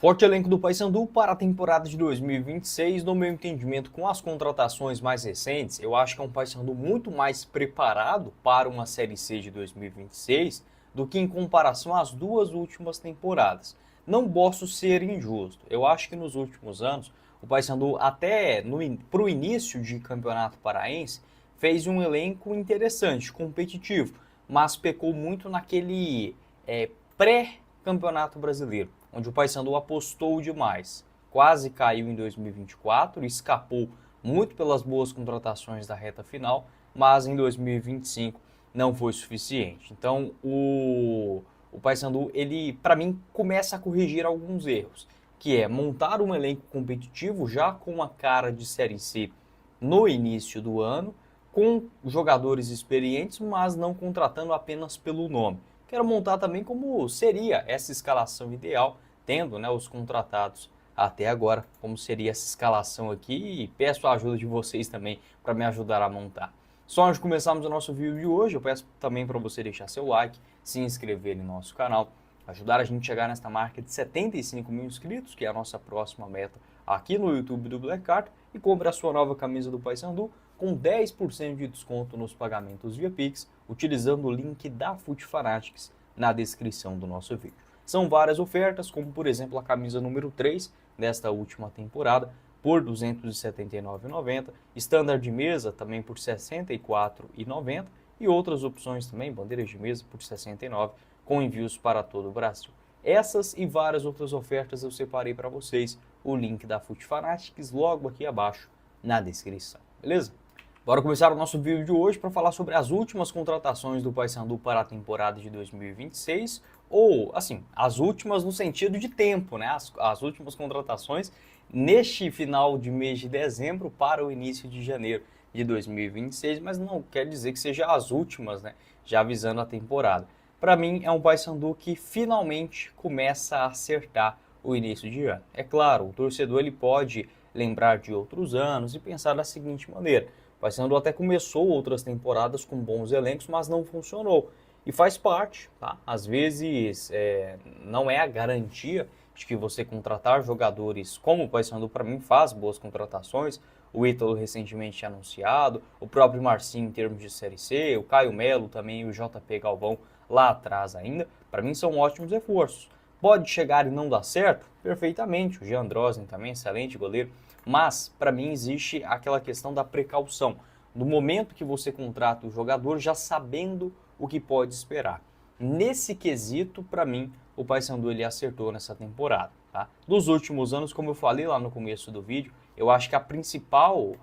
Forte elenco do Paysandu para a temporada de 2026, no meu entendimento, com as contratações mais recentes, eu acho que é um Paysandu muito mais preparado para uma Série C de 2026 do que em comparação às duas últimas temporadas. Não posso ser injusto, eu acho que nos últimos anos, o Paysandu até para o início de campeonato paraense, fez um elenco interessante, competitivo, mas pecou muito naquele pré-campeonato brasileiro, onde o Paysandu apostou demais. Quase caiu em 2024, escapou muito pelas boas contratações da reta final, mas em 2025 não foi suficiente. Então o Paysandu, ele, para mim, começa a corrigir alguns erros, que é montar um elenco competitivo já com a cara de Série C no início do ano, com jogadores experientes, mas não contratando apenas pelo nome. Quero montar também como seria essa escalação ideal, tendo, né, os contratados até agora, como seria essa escalação aqui, e peço a ajuda de vocês também para me ajudar a montar. Só antes de começarmos o nosso vídeo de hoje, eu peço também para você deixar seu like, se inscrever no nosso canal, ajudar a gente a chegar nesta marca de 75 mil inscritos, que é a nossa próxima meta aqui no YouTube do Black Card, e compre a sua nova camisa do Paysandu com 10% de desconto nos pagamentos via Pix, utilizando o link da FUT Fanatics na descrição do nosso vídeo. São várias ofertas, como por exemplo a camisa número 3 desta última temporada, por R$ 279,90, standard de mesa também por R$ 64,90 e outras opções também, bandeiras de mesa por R$ 69,00, com envios para todo o Brasil. Essas e várias outras ofertas eu separei para vocês, o link da FUT Fanatics logo aqui abaixo na descrição, beleza? Bora começar o nosso vídeo de hoje para falar sobre as últimas contratações do Paysandu para a temporada de 2026, ou, assim, as últimas no sentido de tempo, né? As últimas contratações neste final de mês de dezembro para o início de janeiro de 2026, mas não quer dizer que seja as últimas, né? Já avisando a temporada. Para mim, é um Paysandu que finalmente começa a acertar o início de ano. É claro, o torcedor ele pode lembrar de outros anos e pensar da seguinte maneira: o Paysandu até começou outras temporadas com bons elencos, mas não funcionou. E faz parte, tá? Às vezes não é a garantia de que você contratar jogadores como o Paysandu, para mim, faz boas contratações. O Ítalo recentemente anunciado, o próprio Marcinho em termos de Série C, o Caio Melo também e o JP Galvão lá atrás ainda. Para mim são ótimos reforços. Pode chegar e não dar certo? Perfeitamente. O Jean Drosen também, excelente goleiro. Mas, para mim, existe aquela questão da precaução. No momento que você contrata o jogador, já sabendo o que pode esperar. Nesse quesito, para mim, o Paysandu ele acertou nessa temporada. Tá? Dos últimos anos, como eu falei lá no começo do vídeo, eu acho que a principal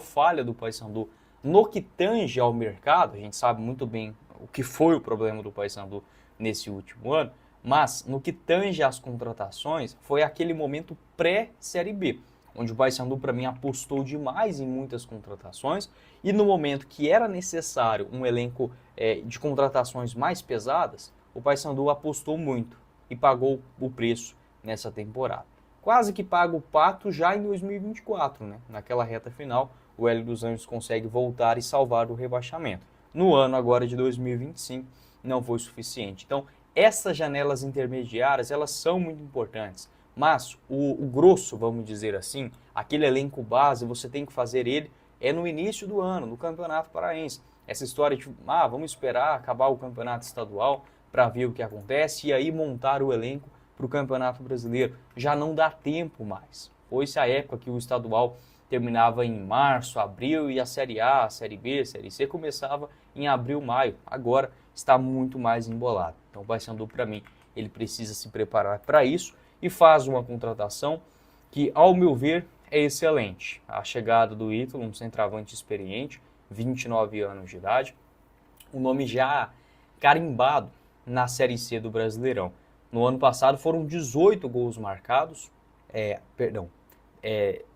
falha do Paysandu no que tange ao mercado, a gente sabe muito bem o que foi o problema do Paysandu nesse último ano, mas no que tange às contratações, foi aquele momento pré-Série B, onde o Paysandu, para mim, apostou demais em muitas contratações, e no momento que era necessário um elenco de contratações mais pesadas, o Paysandu apostou muito e pagou o preço nessa temporada. Quase que paga o pato já em 2024, né? Naquela reta final, o Hélio dos Anjos consegue voltar e salvar o rebaixamento. No ano agora de 2025, não foi suficiente. Então, essas janelas intermediárias, elas são muito importantes, mas o grosso, vamos dizer assim, aquele elenco base, você tem que fazer ele no início do ano, no Campeonato Paraense. Essa história de, vamos esperar acabar o Campeonato Estadual para ver o que acontece e aí montar o elenco para o Campeonato Brasileiro. Já não dá tempo mais. Foi-se a época que o estadual terminava em março, abril e a Série A, a Série B, a Série C começava em abril, maio. Agora está muito mais embolado. Então o Paysandu, para mim, ele precisa se preparar para isso e faz uma contratação que, ao meu ver, é excelente. A chegada do Ítalo, um centroavante experiente, 29 anos de idade, um nome já carimbado na Série C do Brasileirão. No ano passado foram 18 gols marcados,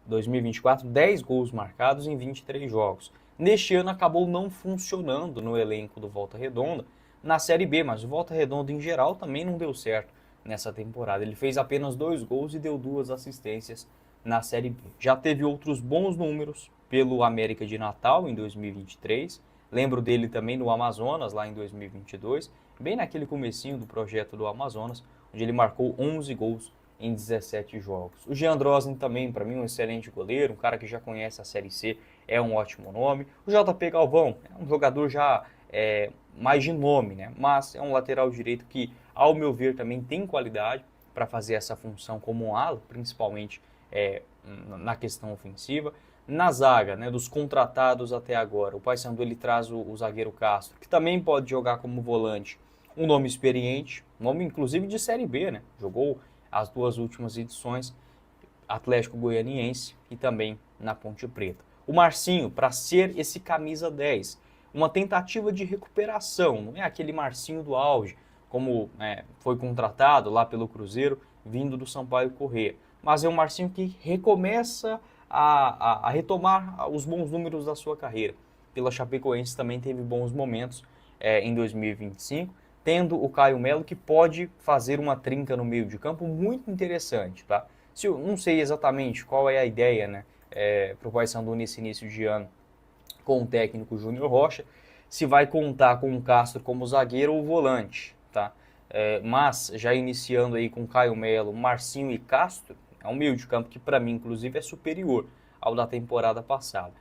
2024, 10 gols marcados em 23 jogos. Neste ano acabou não funcionando no elenco do Volta Redonda na Série B, mas o Volta Redonda em geral também não deu certo nessa temporada. Ele fez apenas 2 gols e deu 2 assistências na Série B. Já teve outros bons números pelo América de Natal em 2023. Lembro dele também no Amazonas, lá em 2022, bem naquele comecinho do projeto do Amazonas, onde ele marcou 11 gols em 17 jogos. O Jean Drosnin também, para mim, um excelente goleiro, um cara que já conhece a Série C, é um ótimo nome. O JP Galvão é um jogador já mais de nome, né? Mas é um lateral direito que, ao meu ver, também tem qualidade para fazer essa função como um ala, principalmente na questão ofensiva. Na zaga, né, dos contratados até agora, o Paysandu ele traz o zagueiro Castro, que também pode jogar como volante, um nome experiente, nome inclusive de Série B, né? Jogou as 2 últimas edições, Atlético Goianiense e também na Ponte Preta. O Marcinho, para ser esse camisa 10, uma tentativa de recuperação, não é aquele Marcinho do auge, como foi contratado lá pelo Cruzeiro, vindo do Sampaio Corrêa, mas é um Marcinho que recomeça a retomar os bons números da sua carreira. Pela Chapecoense também teve bons momentos em 2025, tendo o Caio Melo que pode fazer uma trinca no meio de campo muito interessante, tá? Não sei exatamente qual é a ideia, né, para o Paysandu nesse início de ano com o técnico Júnior Rocha, se vai contar com o Castro como zagueiro ou volante, tá? Mas já iniciando aí com Caio Melo, Marcinho e Castro, é um meio de campo que para mim inclusive é superior ao da temporada passada.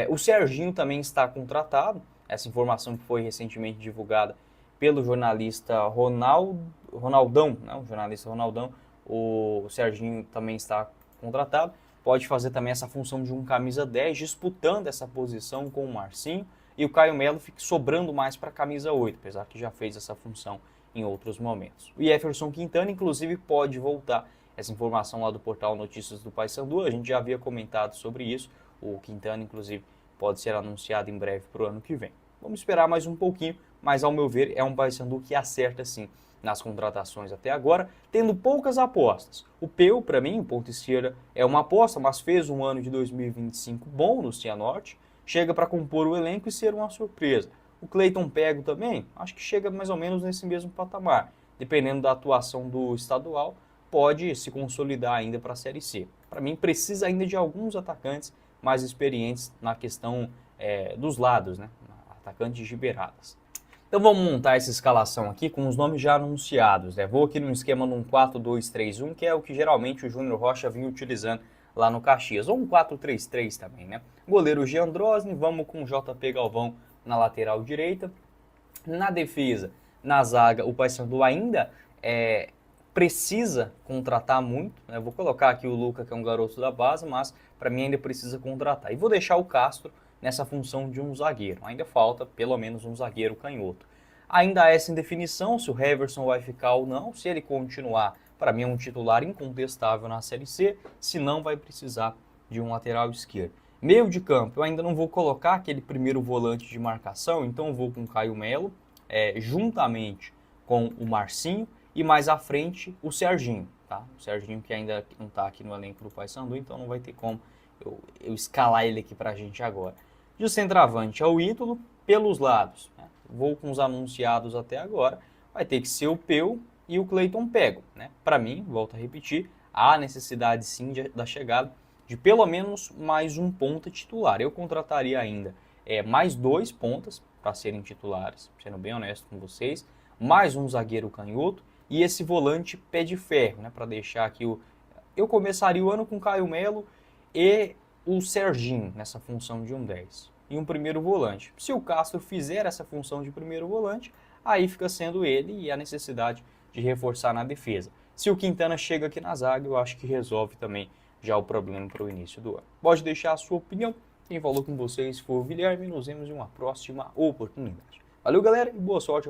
O Serginho também está contratado, essa informação que foi recentemente divulgada pelo jornalista Ronaldão, né? O jornalista Ronaldão, o Serginho também está contratado, pode fazer também essa função de um camisa 10, disputando essa posição com o Marcinho, e o Caio Melo fica sobrando mais para a camisa 8, apesar que já fez essa função em outros momentos. O Jefferson Quintana, inclusive, pode voltar. Essa informação lá do portal Notícias do Paysandu, a gente já havia comentado sobre isso. O Quintana, inclusive, pode ser anunciado em breve para o ano que vem. Vamos esperar mais um pouquinho, mas ao meu ver é um Paysandu que acerta sim nas contratações até agora, tendo poucas apostas. O Peu, para mim, o ponta esquerda, é uma aposta, mas fez um ano de 2025 bom no Cianorte, chega para compor o elenco e ser uma surpresa. O Cleiton Pego também, acho que chega mais ou menos nesse mesmo patamar. Dependendo da atuação do estadual, pode se consolidar ainda para a Série C. Para mim, precisa ainda de alguns atacantes mais experientes na questão dos lados, né? Atacantes de beiradas. Então vamos montar essa escalação aqui com os nomes já anunciados, né? Vou aqui no esquema de um 4-2-3-1, que é o que geralmente o Júnior Rocha vinha utilizando lá no Caxias, ou um 4-3-3 também, né? Goleiro Jean Drosnin, vamos com o JP Galvão na lateral direita. Na defesa, na zaga, o Paysandu ainda precisa contratar muito, né? Vou colocar aqui o Luca, que é um garoto da base, mas para mim ainda precisa contratar. E vou deixar o Castro nessa função de um zagueiro. Ainda falta pelo menos um zagueiro canhoto. Ainda há essa indefinição se o Heverson vai ficar ou não. Se ele continuar, para mim é um titular incontestável na Série C, se não vai precisar de um lateral esquerdo. Meio de campo, eu ainda não vou colocar aquele primeiro volante de marcação, então eu vou com o Caio Melo, juntamente com o Marcinho, e mais à frente o Serginho, tá? O Serginho que ainda não está aqui no elenco do Paysandu, então não vai ter como eu escalar ele aqui pra gente agora. De centroavante é o Ítalo, pelos lados, né? Vou com os anunciados até agora, vai ter que ser o Peu e o Cleiton Pego, né? Para mim, volto a repetir, há necessidade sim da chegada de pelo menos mais um ponta titular. Eu contrataria ainda mais 2 pontas para serem titulares, sendo bem honesto com vocês, mais um zagueiro canhoto e esse volante pé de ferro, né? Para deixar aqui eu começaria o ano com Caio Melo e o Serginho nessa função de um 10 e um primeiro volante. Se o Castro fizer essa função de primeiro volante, aí fica sendo ele e a necessidade de reforçar na defesa. Se o Quintana chega aqui na zaga, eu acho que resolve também já o problema para o início do ano. Pode deixar a sua opinião. Quem falou com vocês foi o Guilherme. Nos vemos em uma próxima oportunidade. Valeu, galera, e boa sorte.